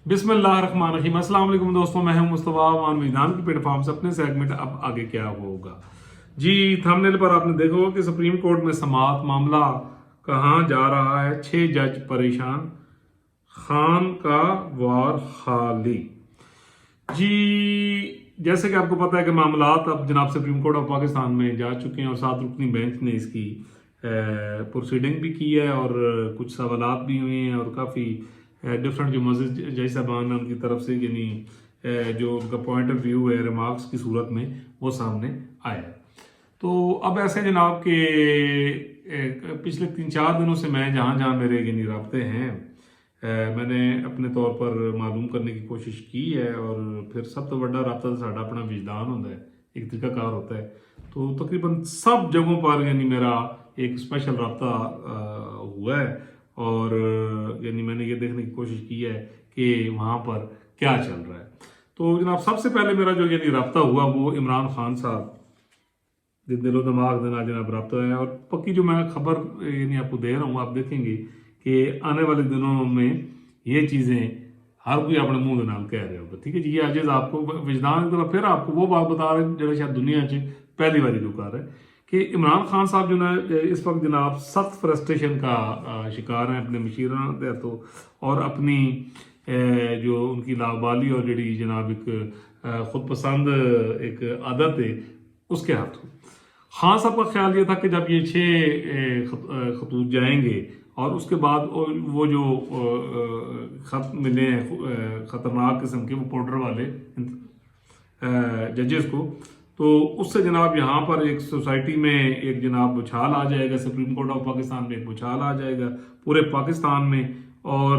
बिस्मिल्लाहिर्रहमानिर्रहीम। अस्सलाम वालेकुम दोस्तों, मैं हूं मुस्तफा मान मैदान की प्लेटफॉर्म से अपने सेगमेंट अब आगे क्या होगा। जी, थंबनेल पर आपने देखा होगा कि सुप्रीम कोर्ट में समाअत मामला कहाँ जा रहा है। 6 जज परेशान, खान का वार खाली। जी, जैसे कि आपको पता है कि मामलात अब जनाब सुप्रीम कोर्ट ऑफ पाकिस्तान में जा चुके हैं और 7 रुकनी बेंच ने इसकी प्रोसीडिंग भी की है और कुछ सवालात भी हुए हैं और काफ़ी डिफरेंट जो मस्जिद जज साहबान है उनकी तरफ से यानी जो उनका पॉइंट ऑफ व्यू है रिमार्क्स की सूरत में वो सामने आया है। तो अब ऐसे जनाब के पिछले 3-4 दिनों से मैं जहाँ जहाँ मेरे यानी राब्ते हैं मैंने अपने तौर पर मालूम करने की कोशिश की है और फिर सब तो बड़ा रबता तो साਡਾ अपना विजदान होता है, एक तरीकाकार होता है। तो तकरीबन सब जगहों पर यानी मेरा एक स्पेशल रबता हुआ है और यानी मैंने ये देखने की कोशिश की है कि वहाँ पर क्या चल रहा है। तो जनाब सबसे पहले मेरा जो यानी रबता हुआ वो इमरान खान साहब जिस दिलो दिमाग देना जनाब रबता है और पक्की जो मैं खबर यानी आपको दे रहा हूँ, आप देखेंगे कि आने वाले दिनों में ये चीज़ें हर कोई अपने मुंह के नाल कह रहे होगा। ठीक है जी, ये अजीज आपको विजदान की तरफ फिर आपको वो बात बता रहे हैं जो शायद दुनिया च पहली बारी जो कर रहा है कि इमरान खान साहब जो है इस वक्त जनाब सख्त फ्रस्ट्रेशन का शिकार हैं अपने मशीराना तहतों और अपनी जो उनकी लाबाली और जड़ी जनाब एक खुद पसंद एक आदत है उसके हाथों। खान साहब का ख्याल ये था कि जब ये 6 खतूत जाएंगे और उसके बाद वो जो खत मिले हैं ख़तरनाक किस्म के वो पाउडर वाले जजेस को, तो उससे जनाब यहाँ पर एक सोसाइटी में एक जनाब उछाल आ जाएगा, सुप्रीम कोर्ट ऑफ पाकिस्तान में एक उछाल आ जाएगा पूरे पाकिस्तान में। और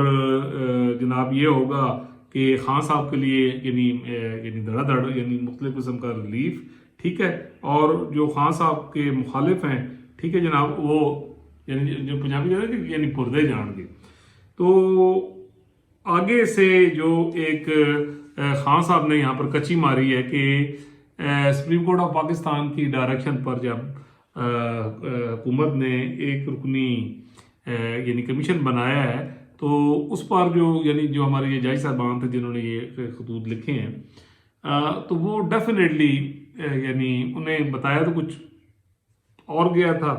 जनाब ये होगा कि खान साहब के लिए यानी धड़ाधड़ यानी मुख्तलिफ किस्म का रिलीफ, ठीक है। और जो खान साहब के मुखालिफ हैं, ठीक है जनाब, वो यानी जो पंजाबी कहते हैं कि यानी पुरदे जाएंगे। तो आगे से जो एक खान साहब ने यहाँ पर कच्ची मारी है कि सुप्रीम कोर्ट ऑफ पाकिस्तान की डायरेक्शन पर जब हुकूमत ने एक रुकनी यानी कमीशन बनाया है तो उस पर जो यानी जो हमारे ये जज साहबान थे जिन्होंने ये खतूत लिखे हैं तो वो डेफिनेटली यानी उन्हें बताया तो कुछ और गया था,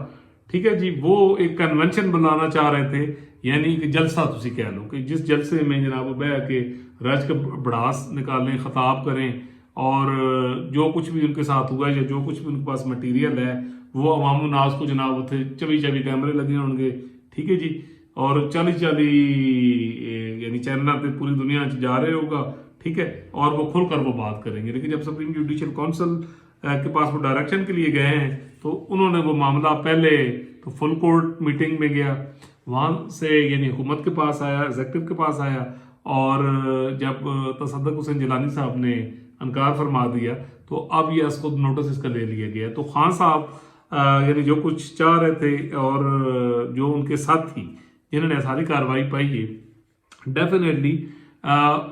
ठीक है जी। वो एक कन्वेंशन बुलाना चाह रहे थे, यानी कि जलसा तुसी कह लो कि जिस जलसे में जनाब बह के राज का भड़ास निकालें, खताब करें और जो कुछ भी उनके साथ हुआ या जो कुछ भी उनके पास मटीरियल है वो अवाम नाज को जनाब उसे 24 कैमरे लगे होंगे, ठीक है जी। और 40 यानी चैनल पे पूरी दुनिया जा रहे होगा, ठीक है। और वो खुलकर वो बात करेंगे। लेकिन जब सुप्रीम जुडिशल काउंसिल के पास वो डायरेक्शन के लिए गए हैं तो उन्होंने वो मामला पहले तो फुल कोर्ट मीटिंग में गया, वहाँ से यानी हुकूमत के पास आया, एग्जेक्टिव के पास आया और जब तसद्दुक़ हुसैन जिलानी साहब ने इनकार फरमा दिया तो अब ये खुद नोटिस इसका ले लिया गया। तो खान साहब यानी जो कुछ चाह रहे थे और जो उनके साथी जिन्होंने सारी कार्रवाई पाई है डेफिनेटली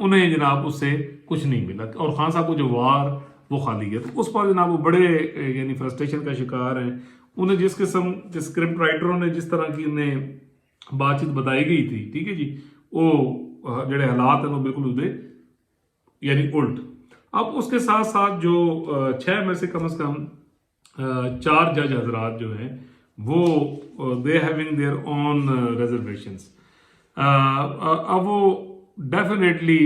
उन्हें जनाब उससे कुछ नहीं मिला और खान साहब को जो वार वो खाली है। तो उस पर जनाब वो बड़े यानी फ्रस्ट्रेशन का शिकार हैं। उन्हें जिस किस्म के स्क्रिप्ट राइटरों ने जिस तरह की उन्हें बातचीत बताई गई थी, ठीक है जी, वो जड़े हालात हैं वो बिल्कुल उदे यानी उल्ट। अब उसके साथ साथ जो 6 में से कम 4 जज हजरात जो हैं वो they having their own reservations. अब वो डेफिनेटली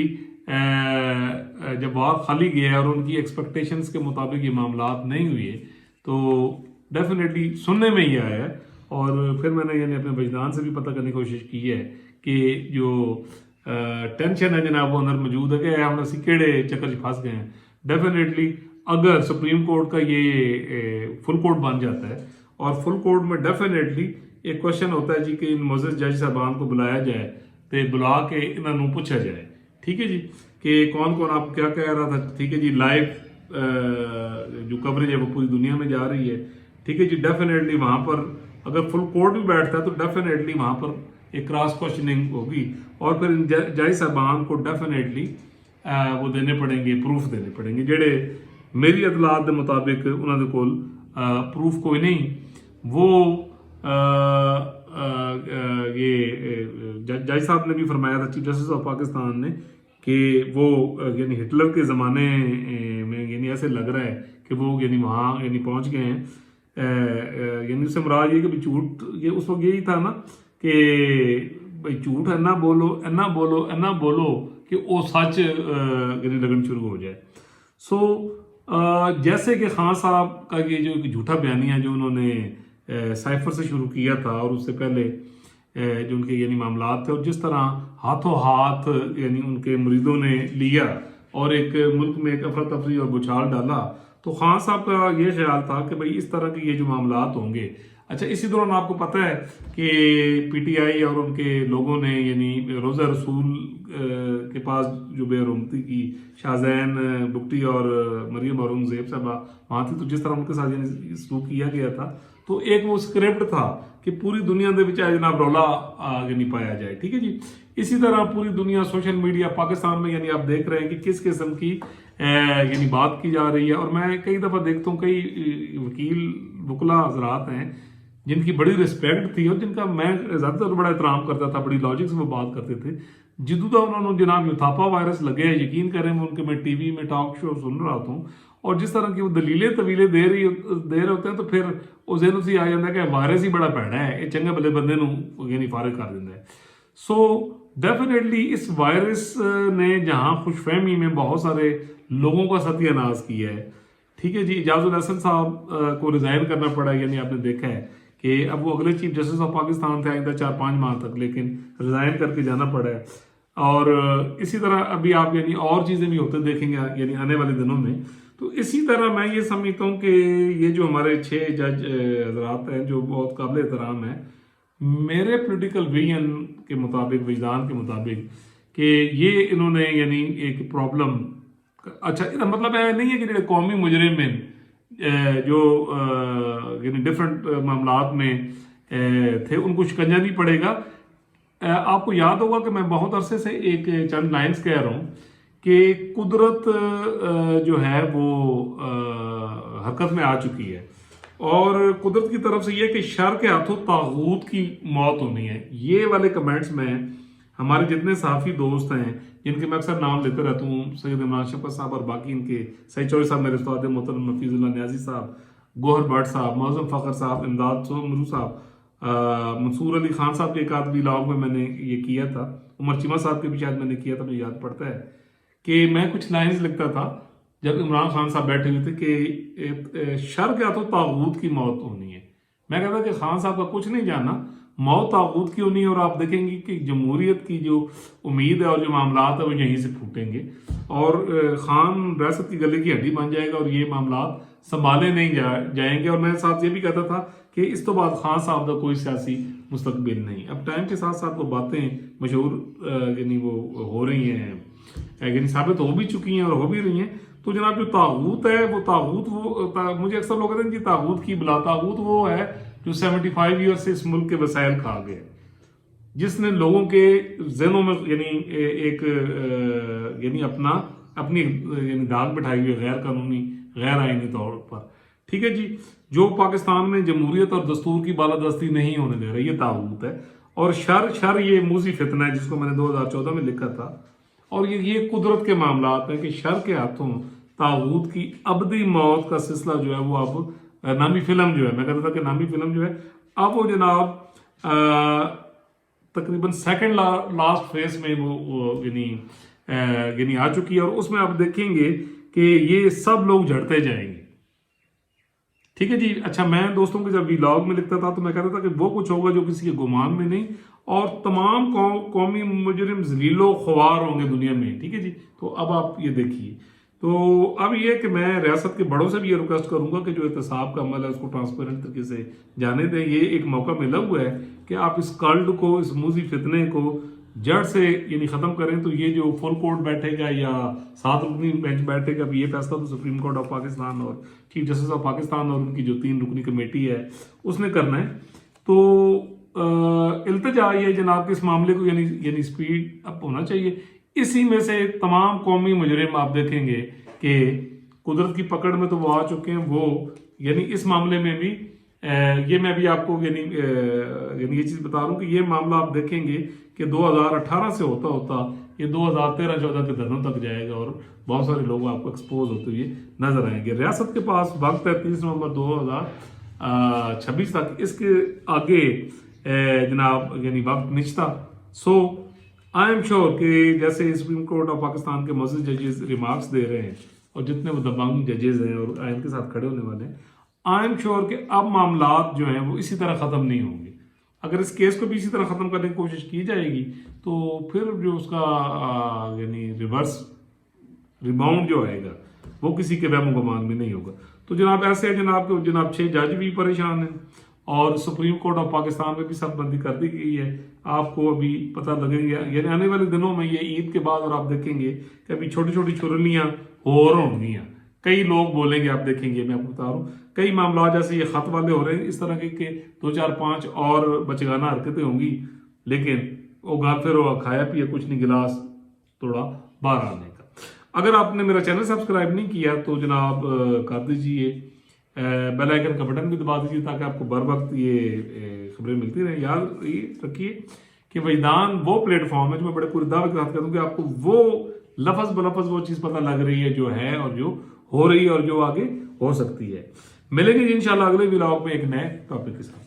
जब वार खाली गया और उनकी एक्सपेक्टेशंस के मुताबिक ये मामलात नहीं हुए तो डेफिनेटली सुनने में ही आया है। और फिर मैंने यानी अपने वजदान से भी पता करने की कोशिश की है कि जो टेंशन है जनाब वो अंदर मौजूद है कि हम केड़े चक्कर फंस गए हैं। डेफिनेटली अगर सुप्रीम कोर्ट का ये फुल कोर्ट बन जाता है और फुल कोर्ट में डेफिनेटली एक क्वेश्चन होता है जी कि इन मोअज़्ज़ज़ जज साहबान को बुलाया जाए तो बुला के इन्होंने पूछा जाए, ठीक है जी, कि कौन कौन आप क्या कह रहा था, ठीक है जी। लाइव जो कवरेज है वो पूरी दुनिया में जा रही है, ठीक है जी। डेफिनेटली वहाँ पर अगर फुल कोर्ट भी बैठता है तो डेफिनेटली वहाँ पर एक क्रॉस क्वेश्चनिंग होगी और फिर जज साहबान को डेफिनेटली वो देने पड़ेंगे, प्रूफ देने पड़ेंगे जेड़े मेरी अदलात के मुताबिक उन्होंने कोल प्रूफ कोई नहीं। वो ये जज साहब ने भी फरमाया था, चीफ जस्टिस ऑफ पाकिस्तान ने, کہ وہ یعنی ہٹلر کے زمانے میں یعنی ایسے لگ رہا ہے کہ وہ یعنی وہاں یعنی پہنچ گئے ہیں. یعنی اس سے مراد یہ کہ بھی جھوٹ، یہ اس وقت یہی تھا نا کہ بھائی جھوٹ نہ بولو، نہ بولو، نہ بولو کہ وہ سچ یعنی لگن شروع ہو جائے. سو جیسے کہ خان صاحب کا یہ جو جھوٹا بیانیہ جو انہوں نے سائفر سے شروع کیا تھا، اور اس سے پہلے جو ان کے یعنی معاملات تھے، اور جس طرح ہاتھوں ہاتھ یعنی ان کے مریدوں نے لیا اور ایک ملک میں ایک افراتفری اور بچھال ڈالا، تو خان صاحب کا یہ خیال تھا کہ بھئی اس طرح کے یہ جو معاملات ہوں گے. اچھا، اسی دوران آپ کو پتہ ہے کہ پی ٹی آئی اور ان کے لوگوں نے یعنی روزہ رسول کے پاس جو بے حرمتی کی شاہزین بگٹی اور مریم اورنگزیب صاحبہ وہاں تھی، تو جس طرح ان کے ساتھ یعنی سلوک کیا گیا تھا، تو ایک وہ اسکرپٹ تھا کہ پوری دنیا دے وچ جناب رولا یعنی پایا جائے. ٹھیک ہے جی. اسی طرح پوری دنیا سوشل میڈیا پاکستان میں یعنی آپ دیکھ رہے ہیں کہ کس قسم کی یعنی بات کی جا رہی ہے. اور میں کئی دفعہ دیکھتا ہوں کئی وکلا حضرات ہیں جن کی بڑی رسپیکٹ تھی اور جن کا میں زیادہ تر بڑا احترام کرتا تھا، بڑی لاجک سے وہ بات کرتے تھے. جدودا انہوں نے جناب یوتھاپا وائرس لگے ہیں، یقین کریں میں ان کے میں ٹی وی میں ٹاک شو سن رہا ہوں، اور جس طرح کی وہ دلیلیں طویلیں دے رہے ہوتے ہیں، تو پھر وہ ذہن سے آ جاتا ہے کہ وائرس ہی بڑا بھڑا ہے، یہ چنگے بھلے بندے نو یعنی فارغ کر دیتا ہے. سو ڈیفینیٹلی اس وائرس نے جہاں خوش فہمی میں بہت سارے لوگوں کا ستیہ ناش کیا ہے. ٹھیک ہے جی. اعجاز الحسن صاحب کو ریزائن کرنا پڑا، یعنی آپ نے دیکھا ہے کہ اب وہ اگلے چیف جسٹس آف پاکستان تھے آئندہ 4-5 ماہ تک، لیکن ریزائن کر کے جانا پڑا ہے. اور اسی طرح ابھی آپ یعنی اور چیزیں بھی ہوتے دیکھیں گے یعنی آنے والے دنوں میں. تو اسی طرح میں یہ سمجھتا ہوں کہ یہ جو ہمارے 6 جج حضرات ہیں جو بہت قابل احترام ہیں، میرے پولیٹیکل ویژن کے مطابق، وجدان کے مطابق، کہ یہ انہوں نے یعنی ایک پرابلم، اچھا مطلب نہیں ہے کہ جو قومی مجرم ہیں جو یعنی ڈفرنٹ معاملات میں تھے ان کو شکنجہ نہیں پڑے گا. آپ کو یاد ہوگا کہ میں بہت عرصے سے ایک چند لائنز کہہ رہا ہوں کہ قدرت جو ہے وہ حرکت میں آ چکی ہے، اور قدرت کی طرف سے یہ کہ شر کے ہاتھوں طاغوت کی موت ہونی ہے. یہ والے کمنٹس میں ہمارے جتنے صحافی دوست ہیں جن کے میں اکثر نام لیتے رہتا ہوں، سید عمران شفقت صاحب اور باقی ان کے سید چوہدری صاحب، میرے استاد محترم نفیس اللہ نیازی صاحب، گوہر بٹ صاحب، معظم فخر صاحب، امداد مرو صاحب، منصور علی خان صاحب کے ایک آدھ ولاگ میں میں نے یہ کیا تھا، عمر چیمہ صاحب کے بھی شاید میں نے کیا تھا، مجھے یاد پڑتا ہے کہ میں کچھ لائنز لکھتا تھا جب عمران خان صاحب بیٹھے ہوئے تھے کہ شر کے ہاتھوں طاغوت کی موت ہونی ہے. میں کہتا کہ خان صاحب کا کچھ نہیں جانا، موت طاغوت کی ہونی ہے. اور آپ دیکھیں گے کہ جمہوریت کی جو امید ہے اور جو معاملات ہیں وہ یہیں سے پھوٹیں گے، اور خان ریاست کی گلے کی ہڈی بن جائے گا اور یہ معاملات سنبھالے نہیں جائیں گے. اور میں ساتھ یہ بھی کہتا تھا کہ اس تو بعد خان صاحب کا کوئی سیاسی مستقبل نہیں. اب ٹائم کے ساتھ ساتھ وہ باتیں مشہور یعنی وہ ہو رہی ہیں، یعنی ثابت ہو بھی چکی ہیں اور ہو بھی رہی ہیں. تو جناب جو طاغوت ہے وہ طاغوت، وہ مجھے اکثر لوگ کہتے ہیں کہ طاغوت کی بلا، طاغوت وہ ہے جو 75 ایئر سے اس ملک کے وسائل کھا گئے، جس نے لوگوں کے ذہنوں میں یعنی ایک یعنی اپنی یعنی داغ بٹھائی ہوئی غیر قانونی، غیر آئینی طور پر. ٹھیک ہے جی. جو پاکستان میں جمہوریت اور دستور کی بالادستی نہیں ہونے دے رہا، یہ طاغوت ہے. اور شر یہ موذی فتنہ ہے جس کو میں نے 2014 میں لکھا تھا. اور یہ قدرت کے معاملات ہیں کہ شر کے ہاتھوں طاغوت کی ابدی موت کا سلسلہ جو ہے وہ اب نامی فلم جو ہے، میں کہتا تھا کہ نامی فلم جو ہے اب وہ جناب تقریباً سیکنڈ لاسٹ فیس میں وہ یعنی آ چکی ہے. اور اس میں آپ دیکھیں گے کہ یہ سب لوگ جھڑتے جائیں گے. ٹھیک ہے جی. اچھا، میں دوستوں کے جب ویلاگ میں لکھتا تھا تو میں کہتا تھا کہ وہ کچھ ہوگا جو کسی کے گمان میں نہیں، اور تمام قومی مجرم ذلیل و خوار ہوں گے دنیا میں. ٹھیک ہے جی. تو اب آپ یہ دیکھیے، تو اب یہ کہ میں ریاست کے بڑوں سے بھی یہ ریکویسٹ کروں گا کہ جو احتساب کا عمل ہے اس کو ٹرانسپیرنٹ طریقے سے جانے دیں. یہ ایک موقع ملا ہوا ہے کہ آپ اس کلٹ کو، اس موذی فتنے کو جڑ سے یعنی ختم کریں. تو یہ جو فل کورٹ بیٹھے گا یا 7 رکنی بینچ بیٹھے گا، یہ فیصلہ تو سپریم کورٹ آف پاکستان اور چیف جسٹس آف پاکستان اور ان کی جو 3 رکنی کمیٹی ہے اس نے کرنا ہے. تو التجا یہ جناب کہ اس معاملے کو یعنی سپیڈ اپ ہونا چاہیے. اسی میں سے تمام قومی مجرم آپ دیکھیں گے کہ قدرت کی پکڑ میں تو وہ آ چکے ہیں. وہ یعنی اس معاملے میں بھی یہ میں بھی آپ کو یعنی یہ چیز بتا رہا ہوں کہ یہ معاملہ آپ دیکھیں گے کہ 2018 سے ہوتا ये 2013-14 के धरनों तक जाएगा और बहुत सारे लोग आपको एक्सपोज होते हुए नजर आएंगे। रियासत के पास वक्त है 30 नवंबर 2026 तक, इसके आगे जनाब यानी वक्त निश्ता। सो आई एम श्योर कि जैसे सुप्रीम कोर्ट ऑफ पाकिस्तान के मौजूद जजेस रिमार्क्स दे रहे हैं और जितने वो दबंग जजेस हैं और आइन के साथ खड़े होने वाले हैं, आई एम श्योर कि अब मामलात जो हैं वो इसी तरह ख़त्म नहीं होंगे। अगर इस केस को भी इसी तरह ख़त्म करने की कोशिश की जाएगी तो फिर जो उसका यानी रिवर्स रिबाउंड जो आएगा वो किसी के वहम गुमान में नहीं होगा। तो जनाब ऐसे है जनाब 6 जज भी परेशान हैं और सुप्रीम कोर्ट ऑफ पाकिस्तान में भी सख्तबंदी कर दी गई है। आपको अभी पता लगेगा यानी आने वाले दिनों में, ये ईद के बाद, और आप देखेंगे कि अभी छोटी छोटी चुरलियाँ और होंगी। कई लोग बोलेंगे, आप देखेंगे, मैं आपको बता रहा हूँ, कई मामला जैसे ये खत वाले हो रहे हैं, इस तरह के 2 4 5 और बचगाना हरकतें होंगी, लेकिन वो गाल फिर खाया पिया कुछ नहीं, गिलास थोड़ा बाहर आने का। अगर आपने मेरा चैनल सब्सक्राइब नहीं किया तो जनाब कर दीजिए, बेल आइकन का बटन भी दबा दीजिए ताकि आपको बर वक्त ये खबरें मिलती रहे। याद रखिए कि वजदान वो प्लेटफॉर्म है जो मैं बड़े पूरे दावे के साथ कहता हूँ कि आपको वो लफज बलफज वो चीज़ पता लग रही है जो है और जो हो रही है और जो आगे हो सकती है। मिलेंगे इंशाल्लाह अगले व्लॉग में एक नए टॉपिक के साथ।